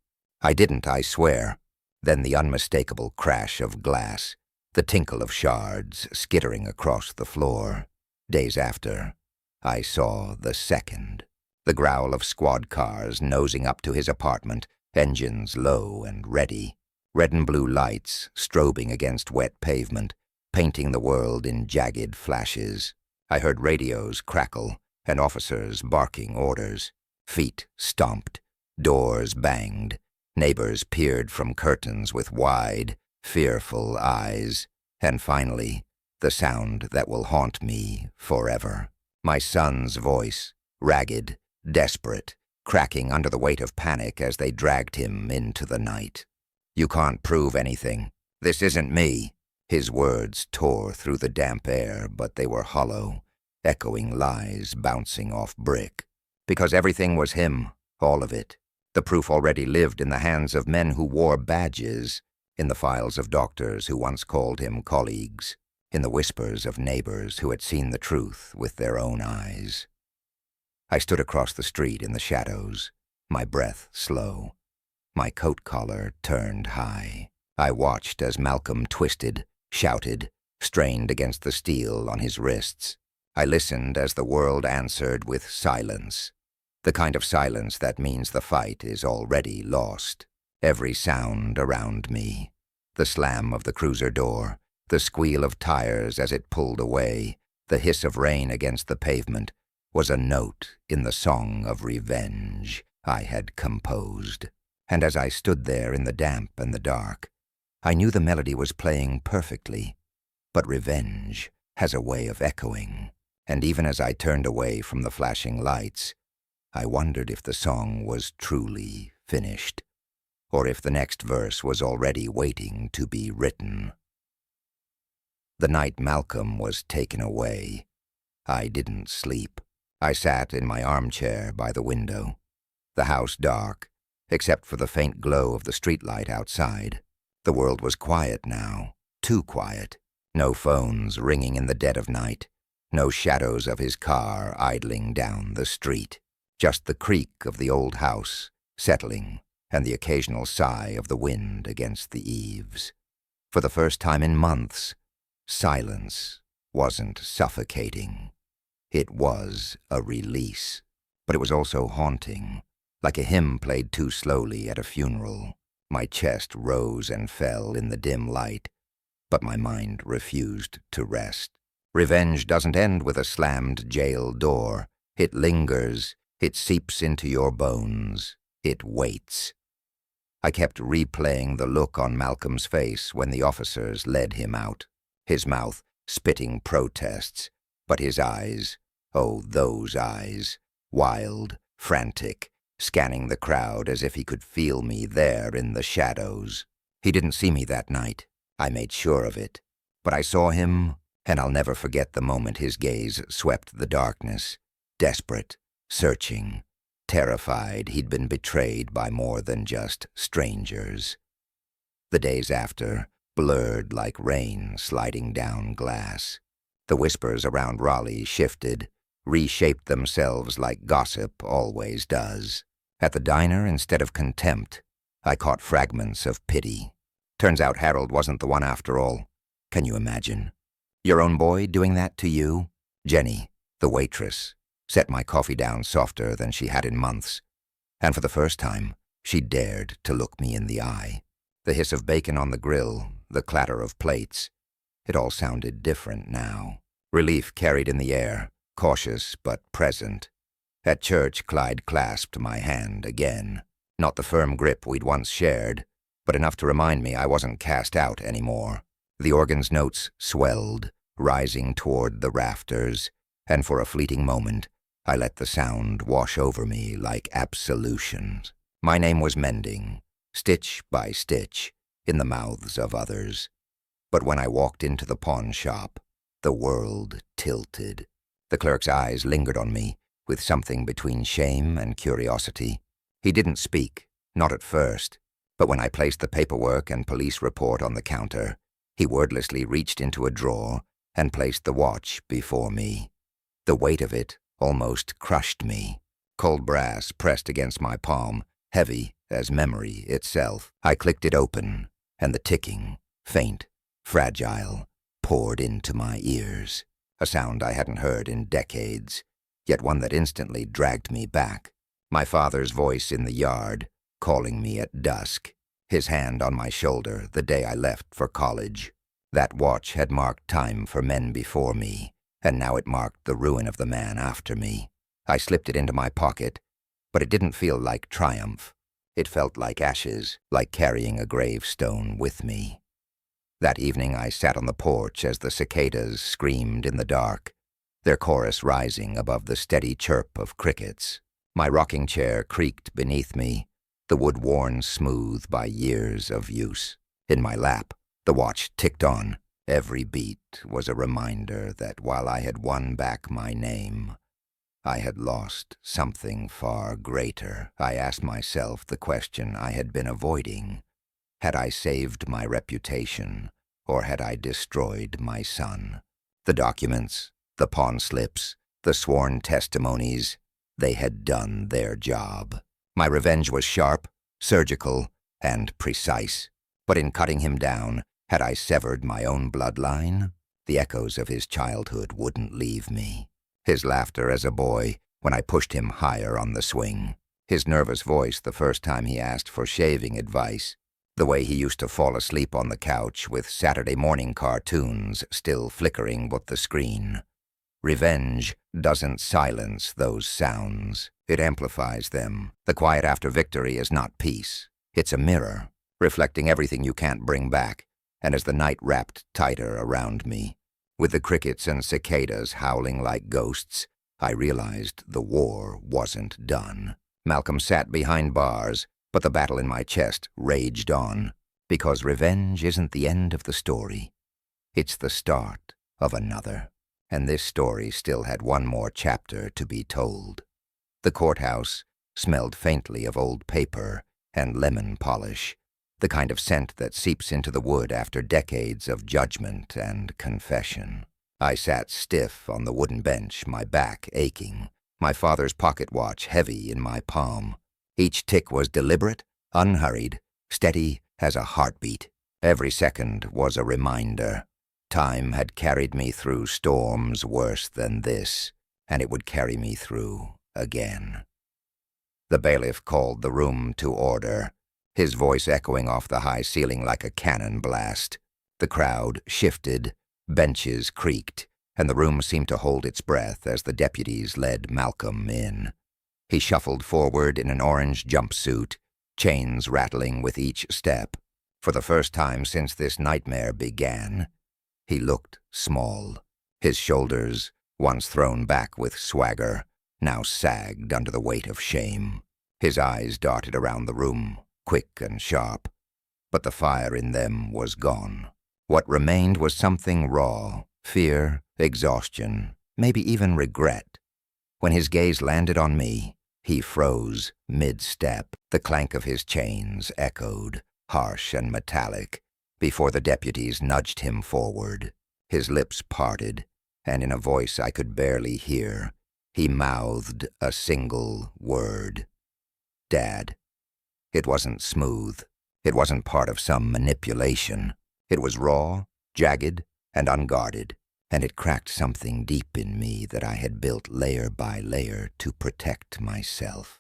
I didn't, I swear. Then the unmistakable crash of glass, the tinkle of shards skittering across the floor. Days after, I saw the second. The growl of squad cars nosing up to his apartment, engines low and ready. Red and blue lights strobing against wet pavement, painting the world in jagged flashes. I heard radios crackle and officers barking orders. Feet stomped, doors banged. Neighbors peered from curtains with wide, fearful eyes. And finally, the sound that will haunt me forever. My son's voice, ragged, desperate, cracking under the weight of panic as they dragged him into the night. You can't prove anything. This isn't me. His words tore through the damp air, but they were hollow, echoing lies bouncing off brick. Because everything was him, all of it. The proof already lived in the hands of men who wore badges, in the files of doctors who once called him colleagues, in the whispers of neighbors who had seen the truth with their own eyes. I stood across the street in the shadows, my breath slow, my coat collar turned high. I watched as Malcolm twisted, shouted, strained against the steel on his wrists. I listened as the world answered with silence, the kind of silence that means the fight is already lost. Every sound around me, the slam of the cruiser door, the squeal of tires as it pulled away, the hiss of rain against the pavement, was a note in the song of revenge I had composed. And as I stood there in the damp and the dark, I knew the melody was playing perfectly, but revenge has a way of echoing. And even as I turned away from the flashing lights, I wondered if the song was truly finished, or if the next verse was already waiting to be written. The night Malcolm was taken away, I didn't sleep. I sat in my armchair by the window, the house dark, except for the faint glow of the streetlight outside. The world was quiet now, too quiet. No phones ringing in the dead of night, no shadows of his car idling down the street. Just the creak of the old house settling and the occasional sigh of the wind against the eaves. For the first time in months, silence wasn't suffocating. It was a release, but it was also haunting, like a hymn played too slowly at a funeral. My chest rose and fell in the dim light, but my mind refused to rest. Revenge doesn't end with a slammed jail door. It lingers, it seeps into your bones, it waits. I kept replaying the look on Malcolm's face when the officers led him out, his mouth spitting protests, but his eyes, oh, those eyes, wild, frantic, scanning the crowd as if he could feel me there in the shadows. He didn't see me that night. I made sure of it. But I saw him, and I'll never forget the moment his gaze swept the darkness, desperate, searching, terrified he'd been betrayed by more than just strangers. The days after, blurred like rain sliding down glass. The whispers around Raleigh shifted, reshaped themselves like gossip always does. At the diner, instead of contempt, I caught fragments of pity. Turns out Harold wasn't the one after all. Can you imagine? Your own boy doing that to you? Jenny, the waitress, set my coffee down softer than she had in months. And for the first time, she dared to look me in the eye. The hiss of bacon on the grill, the clatter of plates. It all sounded different now. Relief carried in the air, cautious but present. At church, Clyde clasped my hand again. Not the firm grip we'd once shared, but enough to remind me I wasn't cast out anymore. The organ's notes swelled, rising toward the rafters, and for a fleeting moment, I let the sound wash over me like absolution. My name was mending, stitch by stitch, in the mouths of others. But when I walked into the pawn shop, the world tilted. The clerk's eyes lingered on me, with something between shame and curiosity. He didn't speak, not at first, but when I placed the paperwork and police report on the counter, he wordlessly reached into a drawer and placed the watch before me. The weight of it almost crushed me. Cold brass pressed against my palm, heavy as memory itself. I clicked it open, and the ticking, faint, fragile, poured into my ears. A sound I hadn't heard in decades, yet one that instantly dragged me back. My father's voice in the yard, calling me at dusk, his hand on my shoulder the day I left for college. That watch had marked time for men before me, and now it marked the ruin of the man after me. I slipped it into my pocket, but it didn't feel like triumph. It felt like ashes, like carrying a gravestone with me. That evening I sat on the porch as the cicadas screamed in the dark, their chorus rising above the steady chirp of crickets. My rocking chair creaked beneath me, the wood worn smooth by years of use. In my lap, the watch ticked on. Every beat was a reminder that while I had won back my name, I had lost something far greater. I asked myself the question I had been avoiding. Had I saved my reputation, or had I destroyed my son? The documents, the pawn slips, the sworn testimonies, They had done their job. My revenge was sharp, surgical, and precise. But in cutting him down, had I severed my own bloodline? The echoes of his childhood wouldn't leave me. His laughter as a boy when I pushed him higher on the swing. His nervous voice the first time he asked for shaving advice. The way he used to fall asleep on the couch with Saturday morning cartoons still flickering with the screen. Revenge doesn't silence those sounds. It amplifies them. The quiet after victory is not peace. It's a mirror, reflecting everything you can't bring back. And as the night wrapped tighter around me, with the crickets and cicadas howling like ghosts, I realized the war wasn't done. Malcolm sat behind bars, but the battle in my chest raged on, because revenge isn't the end of the story. It's the start of another. And this story still had one more chapter to be told. The courthouse smelled faintly of old paper and lemon polish, the kind of scent that seeps into the wood after decades of judgment and confession. I sat stiff on the wooden bench, my back aching, my father's pocket watch heavy in my palm. Each tick was deliberate, unhurried, steady as a heartbeat. Every second was a reminder. Time had carried me through storms worse than this, and it would carry me through again. The bailiff called the room to order, his voice echoing off the high ceiling like a cannon blast. The crowd shifted, benches creaked, and the room seemed to hold its breath as the deputies led Malcolm in. He shuffled forward in an orange jumpsuit, chains rattling with each step. For the first time since this nightmare began, he looked small. His shoulders, once thrown back with swagger, now sagged under the weight of shame. His eyes darted around the room, quick and sharp, but the fire in them was gone. What remained was something raw, fear, exhaustion, maybe even regret. When his gaze landed on me, he froze mid-step. The clank of his chains echoed, harsh and metallic, before the deputies nudged him forward. His lips parted, and in a voice I could barely hear, he mouthed a single word. Dad. It wasn't smooth. It wasn't part of some manipulation. It was raw, jagged, and unguarded, and it cracked something deep in me that I had built layer by layer to protect myself.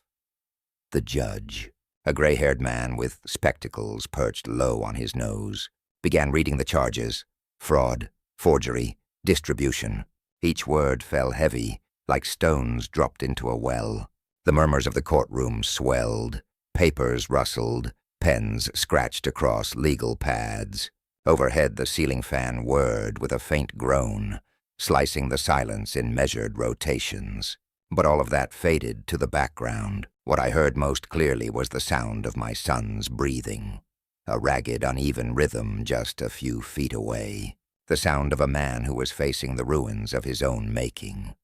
The judge, a gray-haired man with spectacles perched low on his nose, began reading the charges: fraud, forgery, distribution. Each word fell heavy, like stones dropped into a well. The murmurs of the courtroom swelled. Papers rustled, pens scratched across legal pads. Overhead, the ceiling fan whirred with a faint groan, slicing the silence in measured rotations. But all of that faded to the background. What I heard most clearly was the sound of my son's breathing, a ragged, uneven rhythm just a few feet away, the sound of a man who was facing the ruins of his own making.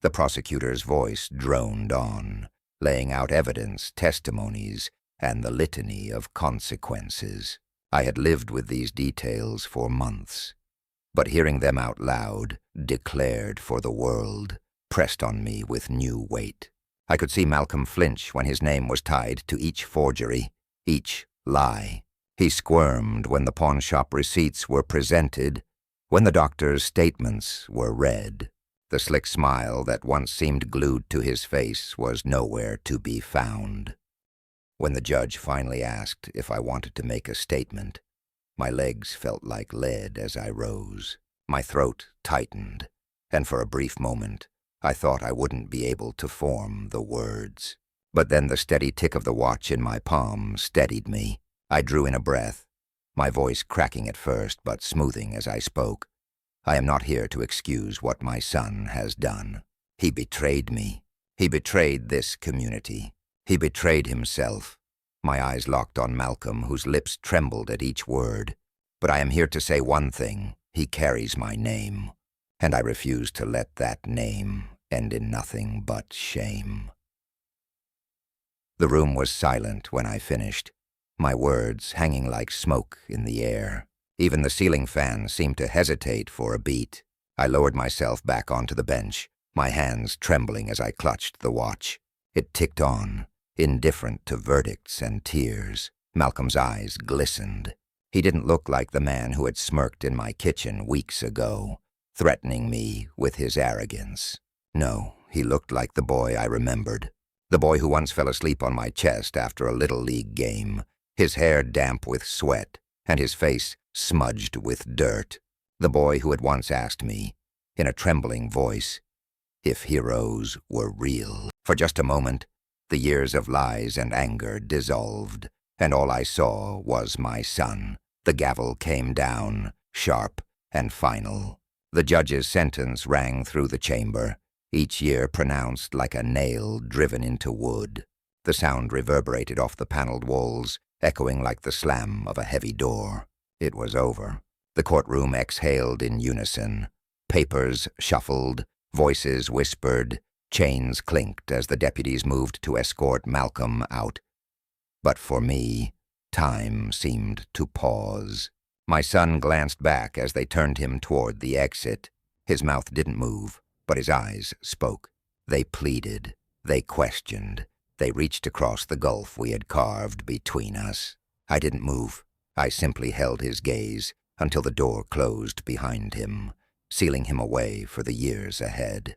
The prosecutor's voice droned on, laying out evidence, testimonies, and the litany of consequences. I had lived with these details for months, but hearing them out loud, declared for the world, pressed on me with new weight. I could see Malcolm flinch when his name was tied to each forgery, each lie. He squirmed when the pawnshop receipts were presented, when the doctor's statements were read. The slick smile that once seemed glued to his face was nowhere to be found. When the judge finally asked if I wanted to make a statement, my legs felt like lead as I rose. My throat tightened, and for a brief moment, I thought I wouldn't be able to form the words. But then the steady tick of the watch in my palm steadied me. I drew in a breath, my voice cracking at first but smoothing as I spoke. I am not here to excuse what my son has done. He betrayed me. He betrayed this community. He betrayed himself. My eyes locked on Malcolm, whose lips trembled at each word. But I am here to say one thing. He carries my name, and I refuse to let that name end in nothing but shame. The room was silent when I finished, my words hanging like smoke in the air. Even the ceiling fan seemed to hesitate for a beat. I lowered myself back onto the bench, my hands trembling as I clutched the watch. It ticked on, indifferent to verdicts and tears. Malcolm's eyes glistened. He didn't look like the man who had smirked in my kitchen weeks ago, threatening me with his arrogance. No, he looked like the boy I remembered. The boy who once fell asleep on my chest after a Little League game, his hair damp with sweat and his face smudged with dirt. The boy who had once asked me, in a trembling voice, if heroes were real. For just a moment, the years of lies and anger dissolved, and all I saw was my son. The gavel came down, sharp and final. The judge's sentence rang through the chamber, each year pronounced like a nail driven into wood. The sound reverberated off the paneled walls, echoing like the slam of a heavy door. It was over. The courtroom exhaled in unison. Papers shuffled, voices whispered, chains clinked as the deputies moved to escort Malcolm out. But for me, time seemed to pause. My son glanced back as they turned him toward the exit. His mouth didn't move, but his eyes spoke. They pleaded, they questioned, they reached across the gulf we had carved between us. I didn't move. I simply held his gaze until the door closed behind him, sealing him away for the years ahead.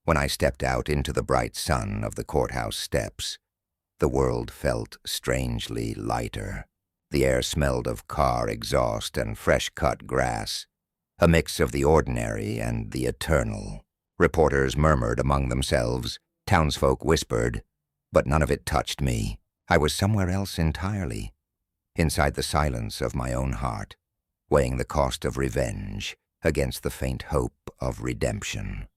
When I stepped out into the bright sun of the courthouse steps, the world felt strangely lighter. The air smelled of car exhaust and fresh-cut grass, a mix of the ordinary and the eternal. Reporters murmured among themselves, townsfolk whispered, but none of it touched me. I was somewhere else entirely, inside the silence of my own heart, weighing the cost of revenge against the faint hope of redemption.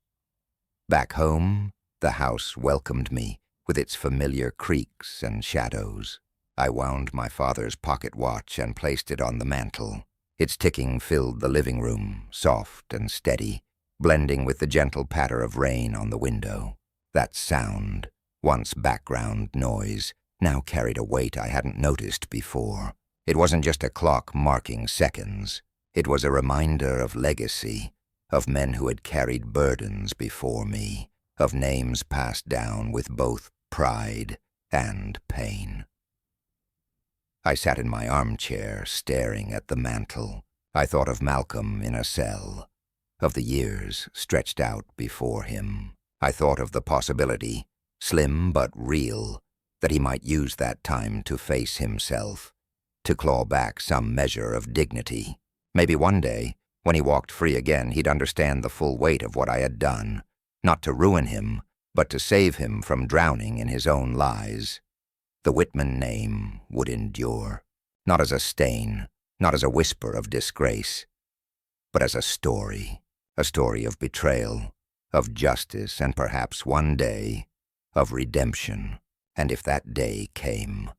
Back home, the house welcomed me with its familiar creaks and shadows. I wound my father's pocket watch and placed it on the mantel. Its ticking filled the living room, soft and steady, blending with the gentle patter of rain on the window. That sound, once background noise, now carried a weight I hadn't noticed before. It wasn't just a clock marking seconds. It was a reminder of legacy, of men who had carried burdens before me, of names passed down with both pride and pain. I sat in my armchair, staring at the mantel. I thought of Malcolm in a cell, of the years stretched out before him. I thought of the possibility, slim but real, that he might use that time to face himself, to claw back some measure of dignity. Maybe one day, when he walked free again, he'd understand the full weight of what I had done, not to ruin him, but to save him from drowning in his own lies. The Whitman name would endure, not as a stain, not as a whisper of disgrace, but as a story of betrayal, of justice, and perhaps one day, of redemption. And if that day came,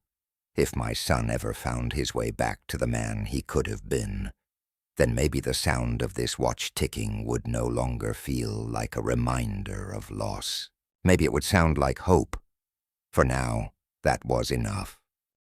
if my son ever found his way back to the man he could have been, then maybe the sound of this watch ticking would no longer feel like a reminder of loss. Maybe it would sound like hope. For now, that was enough.